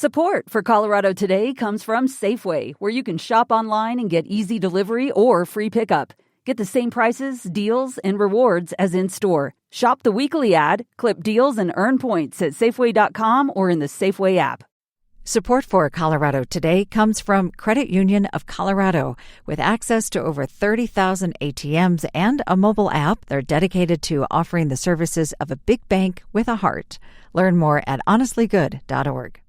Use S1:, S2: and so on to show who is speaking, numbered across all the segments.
S1: Support for Colorado Today comes from Safeway, where you can shop online and get easy delivery or free pickup. Get the same prices, deals, and rewards as in-store. Shop the weekly ad, clip deals, and earn points at Safeway.com or in the Safeway app.
S2: Support for Colorado Today comes from Credit Union of Colorado. With access to over 30,000 ATMs and a mobile app, they're dedicated to offering the services of a big bank with a heart. Learn more at honestlygood.org.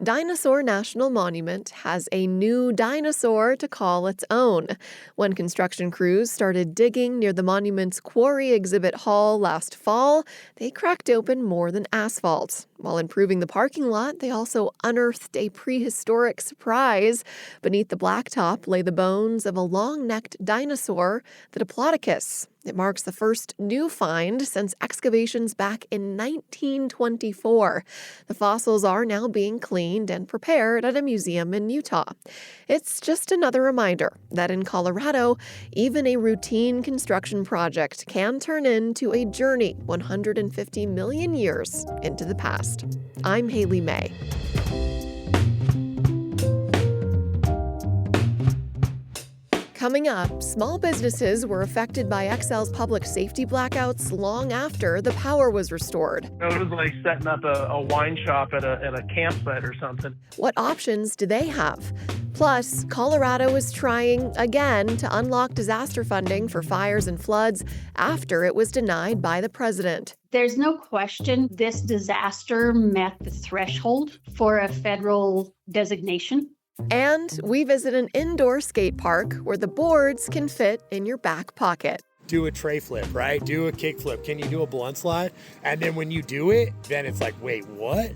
S3: Dinosaur National Monument has a new dinosaur to call its own. When construction crews started digging near the monument's quarry exhibit hall last fall, they cracked open more than asphalt. While improving the parking lot, they also unearthed a prehistoric surprise. Beneath the blacktop lay the bones of a long-necked dinosaur, the Diplodocus. It marks the first new find since excavations back in 1924. The fossils are now being cleaned and prepared at a museum in Utah. It's just another reminder that in Colorado, even a routine construction project can turn into a journey 150 million years into the past. I'm Haley May. Coming up, small businesses were affected by Xcel's public safety blackouts long after the power was restored.
S4: It was like setting up a wine shop at a campsite or something.
S3: What options do they have? Plus, Colorado is trying again to unlock disaster funding for fires and floods after it was denied by the president.
S5: There's no question this disaster met the threshold for a federal designation.
S3: And we visit an indoor skate park where the boards can fit in your back pocket.
S6: Do a tray flip, right? Do a kick flip. Can you do a blunt slide? And then when you do it, then it's like, wait, what?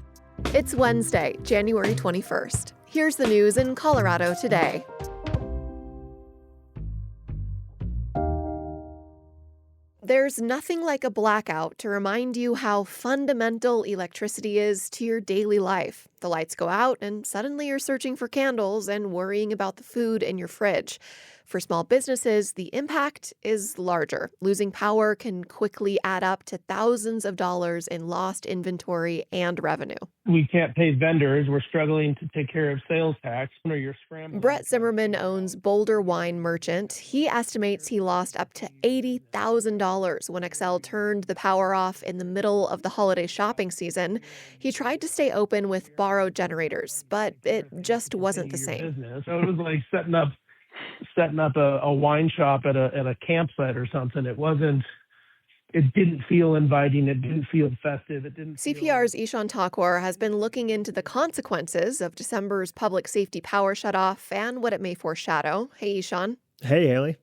S3: It's Wednesday, January 21st. Here's the news in Colorado today. There's nothing like a blackout to remind you how fundamental electricity is to your daily life. The lights go out and suddenly you're searching for candles and worrying about the food in your fridge. For small businesses, the impact is larger. Losing power can quickly add up to thousands of dollars in lost inventory and revenue.
S4: We can't pay vendors. We're struggling to take care of sales tax. You're scrambling.
S3: Brett Zimmerman owns Boulder Wine Merchant. He estimates he lost up to $80,000 when Xcel turned the power off in the middle of the holiday shopping season. He tried to stay open with borrowed generators, but it just wasn't the same.
S4: So it was like setting up a wine shop at a campsite or something. It didn't feel inviting. It didn't feel festive.
S3: CPR's Ishan Thakur has been looking into the consequences of December's public safety power shutoff and what it may foreshadow. Hey, Ishan.
S7: Hey, Haley.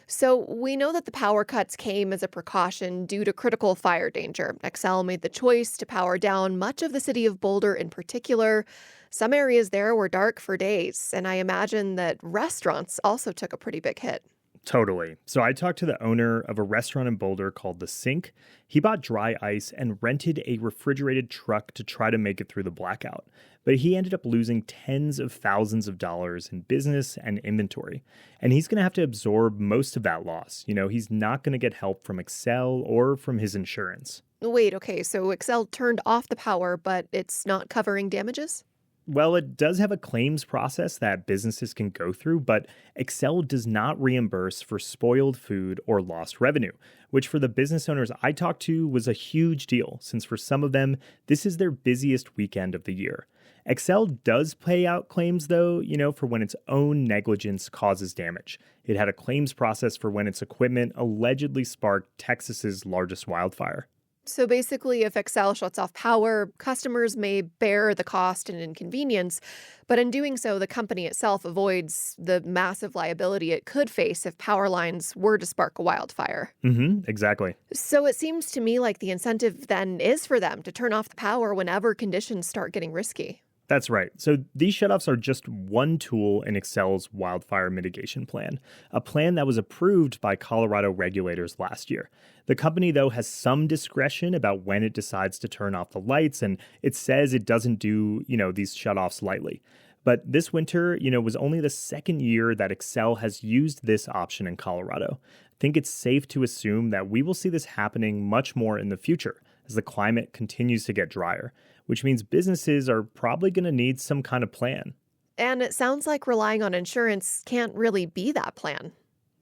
S3: So we know that the power cuts came as a precaution due to critical fire danger. Xcel made the choice to power down much of the city of Boulder in particular. Some areas there were dark for days, and I imagine that restaurants also took a pretty big hit.
S7: Totally. So I talked to the owner of a restaurant in Boulder called The Sink. He bought dry ice and rented a refrigerated truck to try to make it through the blackout. But he ended up losing tens of thousands of dollars in business and inventory. And he's going to have to absorb most of that loss. He's not going to get help from Xcel or from his insurance.
S3: Wait, okay, so Xcel turned off the power, but it's not covering damages?
S7: Well, it does have a claims process that businesses can go through, but Xcel does not reimburse for spoiled food or lost revenue, which for the business owners I talked to was a huge deal, since for some of them, this is their busiest weekend of the year. Xcel does pay out claims, though, for when its own negligence causes damage. It had a claims process for when its equipment allegedly sparked Texas's largest wildfire.
S3: So basically, if Xcel shuts off power, customers may bear the cost and inconvenience, but in doing so, the company itself avoids the massive liability it could face if power lines were to spark a wildfire.
S7: Exactly.
S3: So it seems to me like the incentive then is for them to turn off the power whenever conditions start getting risky.
S7: That's right. So these shutoffs are just one tool in Xcel's wildfire mitigation plan, a plan that was approved by Colorado regulators last year. The company, though, has some discretion about when it decides to turn off the lights, and it says it doesn't do, these shutoffs lightly. But this winter, was only the second year that Xcel has used this option in Colorado. I think it's safe to assume that we will see this happening much more in the future, as the climate continues to get drier, which means businesses are probably going to need some kind of plan.
S3: And it sounds like relying on insurance can't really be that plan.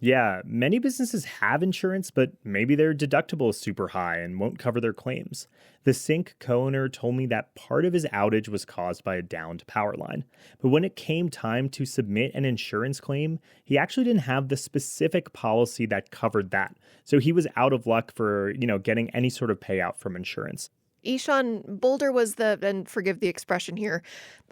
S7: Yeah, many businesses have insurance, but maybe their deductible is super high and won't cover their claims. The sink co-owner told me that part of his outage was caused by a downed power line. But when it came time to submit an insurance claim, he actually didn't have the specific policy that covered that. So he was out of luck for, getting any sort of payout from insurance.
S3: Ishan, Boulder was and forgive the expression here,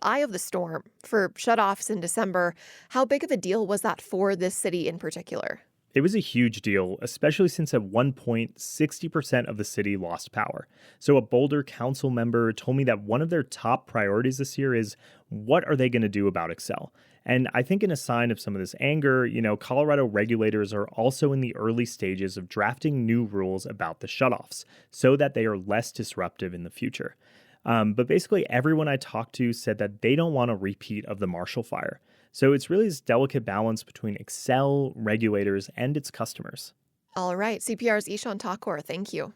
S3: eye of the storm for shutoffs in December. How big of a deal was that for this city in particular?
S7: It was a huge deal, especially since at one point, 60% of the city lost power. So a Boulder council member told me that one of their top priorities this year is what are they going to do about Xcel? And I think in a sign of some of this anger, Colorado regulators are also in the early stages of drafting new rules about the shutoffs so that they are less disruptive in the future. But basically everyone I talked to said that they don't want a repeat of the Marshall Fire. So it's really this delicate balance between Xcel, regulators, and its customers.
S3: All right, CPR's Ishan Thakur, thank you.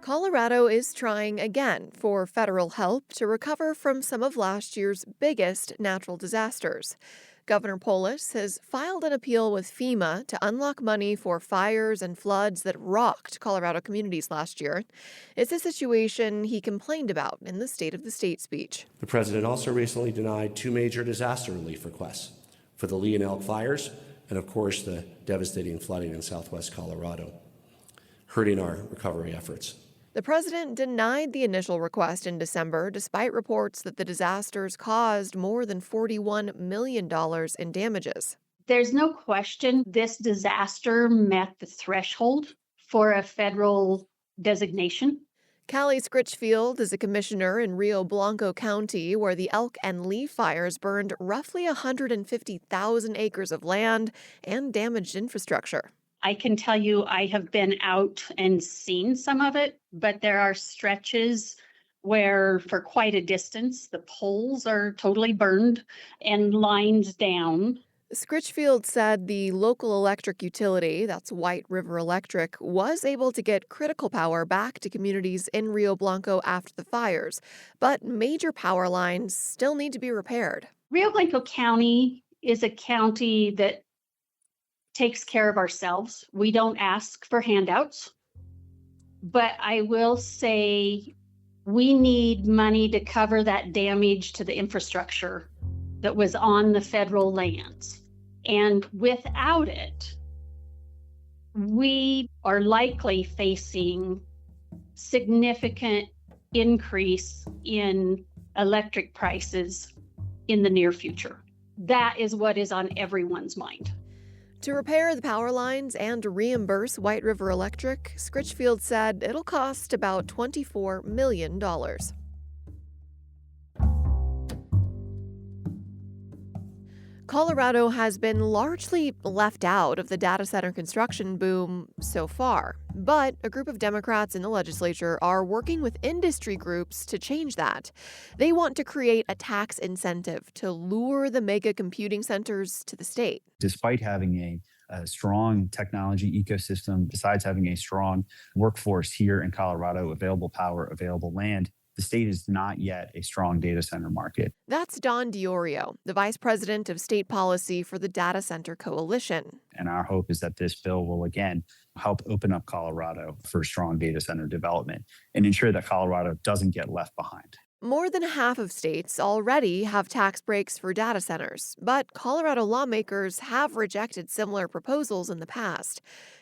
S3: Colorado is trying again for federal help to recover from some of last year's biggest natural disasters. Governor Polis has filed an appeal with FEMA to unlock money for fires and floods that rocked Colorado communities last year. It's a situation he complained about in the State of the State speech.
S8: The president also recently denied 2 major disaster relief requests for the Lee and Elk fires and, of course, the devastating flooding in southwest Colorado, hurting our recovery efforts.
S3: The president denied the initial request in December, despite reports that the disasters caused more than $41 million in damages.
S5: There's no question this disaster met the threshold for a federal designation.
S3: Callie Scritchfield is a commissioner in Rio Blanco County, where the Elk and Lee fires burned roughly 150,000 acres of land and damaged infrastructure.
S5: I can tell you I have been out and seen some of it, but there are stretches where for quite a distance, the poles are totally burned and lines down.
S3: Scritchfield said the local electric utility, that's White River Electric, was able to get critical power back to communities in Rio Blanco after the fires, but major power lines still need to be repaired.
S5: Rio Blanco County is a county that takes care of ourselves. We don't ask for handouts, but I will say we need money to cover that damage to the infrastructure that was on the federal lands. And without it, we are likely facing significant increase in electric prices in the near future. That is what is on everyone's mind.
S3: To repair the power lines and reimburse White River Electric, Scritchfield said it'll cost about $24 million. Colorado has been largely left out of the data center construction boom so far, but a group of Democrats in the legislature are working with industry groups to change that. They want to create a tax incentive to lure the mega computing centers to the state.
S9: Despite having a strong technology ecosystem, besides having a strong workforce here in Colorado, available power, available land, the state is not yet a strong data center market.
S3: That's Don Diorio, the vice president of state policy for the Data Center Coalition.
S9: And our hope is that this bill will, again, help open up Colorado for strong data center development and ensure that Colorado doesn't get left behind.
S3: More than half of states already have tax breaks for data centers, but Colorado lawmakers have rejected similar proposals in the past.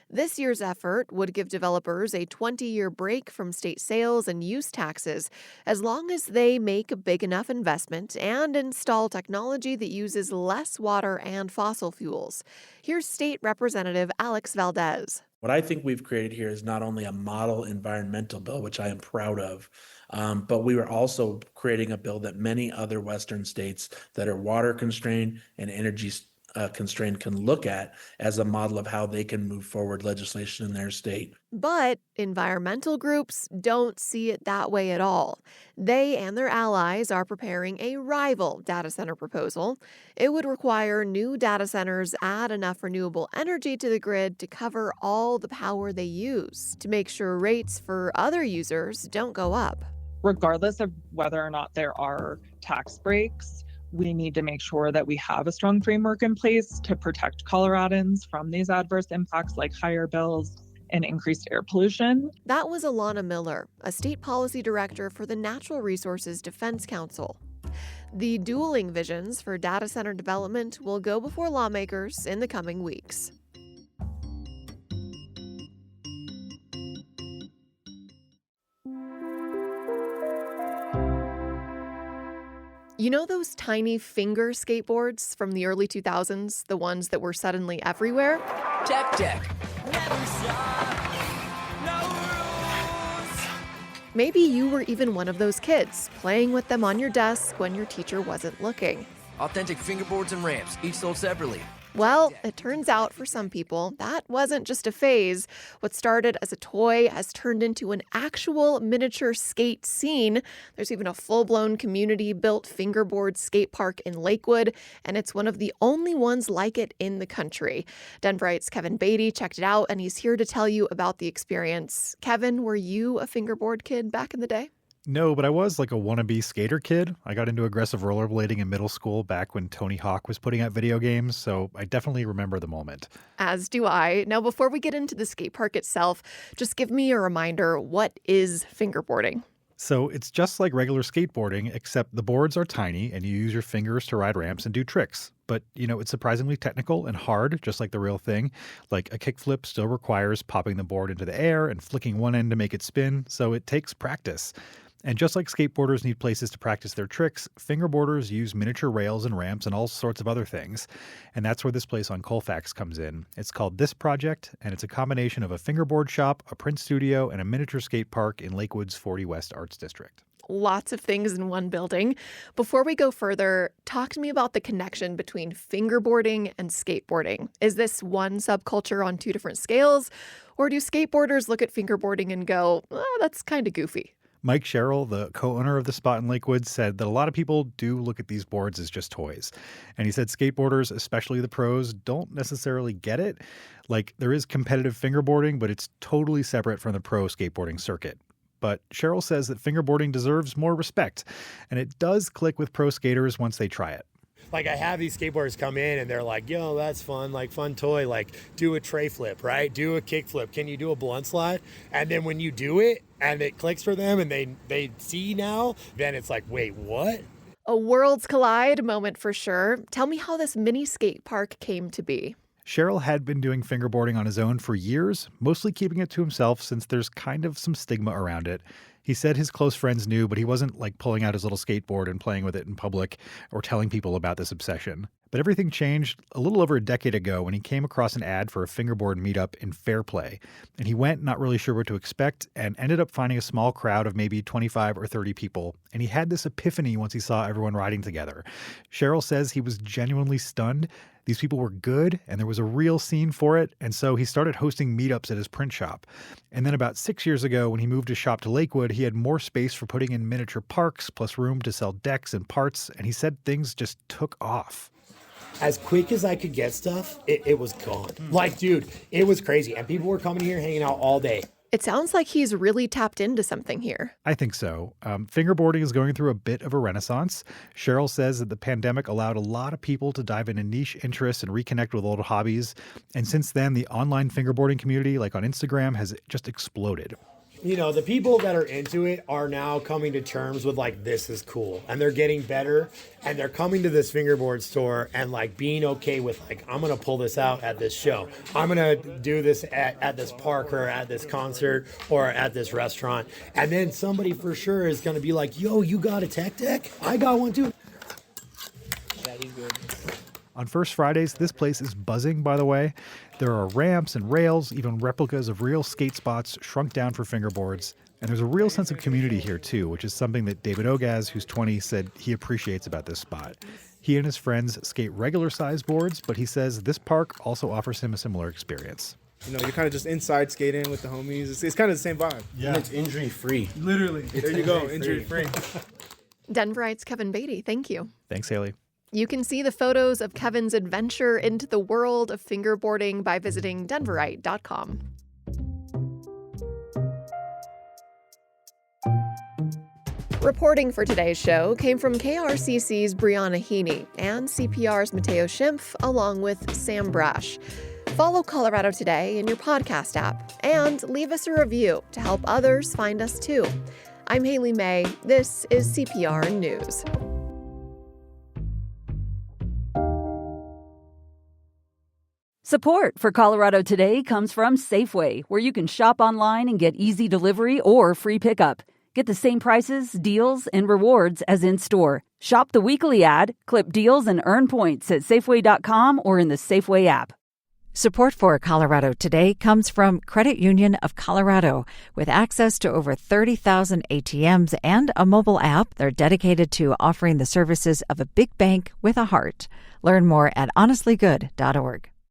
S3: This year's effort would give developers a 20-year break from state sales and use taxes as long as they make a big enough investment and install technology that uses less water and fossil fuels. Here's State Representative Alex Valdez.
S10: What I think we've created here is not only a model environmental bill, which I am proud of, but we are also creating a bill that many other Western states that are water constrained and energy constrained can look at as a model of how they can move forward legislation in their state.
S3: But environmental groups don't see it that way at all. They and their allies are preparing a rival data center proposal. It would require new data centers add enough renewable energy to the grid to cover all the power they use, to make sure rates for other users don't go up.
S11: Regardless of whether or not there are tax breaks, we need to make sure that we have a strong framework in place to protect Coloradans from these adverse impacts like higher bills and increased air pollution.
S3: That was Alana Miller, a state policy director for the Natural Resources Defense Council. The dueling visions for data center development will go before lawmakers in the coming weeks. You know those tiny finger skateboards from the early 2000s, the ones that were suddenly everywhere?
S12: Deck.
S3: Maybe you were even one of those kids, playing with them on your desk when your teacher wasn't looking.
S12: Authentic fingerboards and ramps, each sold separately.
S3: Well, it turns out for some people, that wasn't just a phase. What started as a toy has turned into an actual miniature skate scene. There's even a full-blown community-built fingerboard skate park in Lakewood, and it's one of the only ones like it in the country. Denverite's Kevin Beatty checked it out, and he's here to tell you about the experience. Kevin, were you a fingerboard kid back in the day?
S13: No, but I was like a wannabe skater kid. I got into aggressive rollerblading in middle school back when Tony Hawk was putting out video games, so I definitely remember the moment.
S3: As do I. Now, before we get into the skate park itself, just give me a reminder, what is fingerboarding?
S13: So it's just like regular skateboarding, except the boards are tiny and you use your fingers to ride ramps and do tricks. But, it's surprisingly technical and hard, just like the real thing. Like a kickflip still requires popping the board into the air and flicking one end to make it spin, so it takes practice. And just like skateboarders need places to practice their tricks, fingerboarders use miniature rails and ramps and all sorts of other things. And that's where this place on Colfax comes in. It's called This Project, and it's a combination of a fingerboard shop, a print studio, and a miniature skate park in Lakewood's 40 West Arts District.
S3: Lots of things in one building. Before we go further, talk to me about the connection between fingerboarding and skateboarding. Is this one subculture on two different scales? Or do skateboarders look at fingerboarding and go, oh, that's kind of goofy?
S13: Mike Sherrill, the co-owner of the spot in Lakewood, said that a lot of people do look at these boards as just toys. And he said skateboarders, especially the pros, don't necessarily get it. Like, there is competitive fingerboarding, but it's totally separate from the pro skateboarding circuit. But Sherrill says that fingerboarding deserves more respect, and it does click with pro skaters once they try it.
S6: Like, I have these skateboarders come in and they're like, yo, that's fun, like fun toy, like do a tray flip, right? Do a kick flip. Can you do a blunt slide? And then when you do it and it clicks for them and they see now, then it's like, wait, what?
S3: A worlds collide moment for sure. Tell me how this mini skate park came to be.
S13: Sherrill had been doing fingerboarding on his own for years, mostly keeping it to himself since there's kind of some stigma around it. He said his close friends knew, but he wasn't like pulling out his little skateboard and playing with it in public or telling people about this obsession. But everything changed a little over a decade ago when he came across an ad for a fingerboard meetup in Fairplay. And he went not really sure what to expect and ended up finding a small crowd of maybe 25 or 30 people. And he had this epiphany once he saw everyone riding together. Sherrill says he was genuinely stunned. These people were good, and there was a real scene for it, and so he started hosting meetups at his print shop. And then about 6 years ago, when he moved his shop to Lakewood, he had more space for putting in miniature parks, plus room to sell decks and parts, and he said things just took off.
S6: As quick as I could get stuff, it was gone. Like, dude, it was crazy, and people were coming here hanging out all day.
S3: It sounds like he's really tapped into something here.
S13: I think so. Fingerboarding is going through a bit of a renaissance. Sherrill says that the pandemic allowed a lot of people to dive into niche interests and reconnect with old hobbies. And since then, the online fingerboarding community, like on Instagram, has just exploded.
S6: The people that are into it are now coming to terms with like, this is cool. And they're getting better. And they're coming to this fingerboard store and like being okay with like, I'm going to pull this out at this show. I'm going to do this at this park or at this concert or at this restaurant. And then somebody for sure is going to be like, yo, you got a tech deck? I got one too.
S12: That is good.
S13: On First Fridays, this place is buzzing, by the way. There are ramps and rails, even replicas of real skate spots shrunk down for fingerboards. And there's a real sense of community here, too, which is something that David Ogaz, who's 20, said he appreciates about this spot. He and his friends skate regular size boards, but he says this park also offers him a similar experience.
S14: You know, you're kind of just inside skating with the homies. It's kind of the same vibe.
S6: Yeah. And it's injury free.
S14: Literally. There you go, injury free.
S3: Denverite's Kevin Beatty, thank you.
S13: Thanks, Haley.
S3: You can see the photos of Kevin's adventure into the world of fingerboarding by visiting denverite.com. Reporting for today's show came from KRCC's Brianna Heaney and CPR's Mateo Schimpf, along with Sam Brash. Follow Colorado Today in your podcast app and leave us a review to help others find us too. I'm Haley May. This is CPR News.
S1: Support for Colorado Today comes from Safeway, where you can shop online and get easy delivery or free pickup. Get the same prices, deals, and rewards as in-store. Shop the weekly ad, clip deals, and earn points at Safeway.com or in the Safeway app.
S2: Support for Colorado Today comes from Credit Union of Colorado. With access to over 30,000 ATMs and a mobile app, they're dedicated to offering the services of a big bank with a heart. Learn more at honestlygood.org.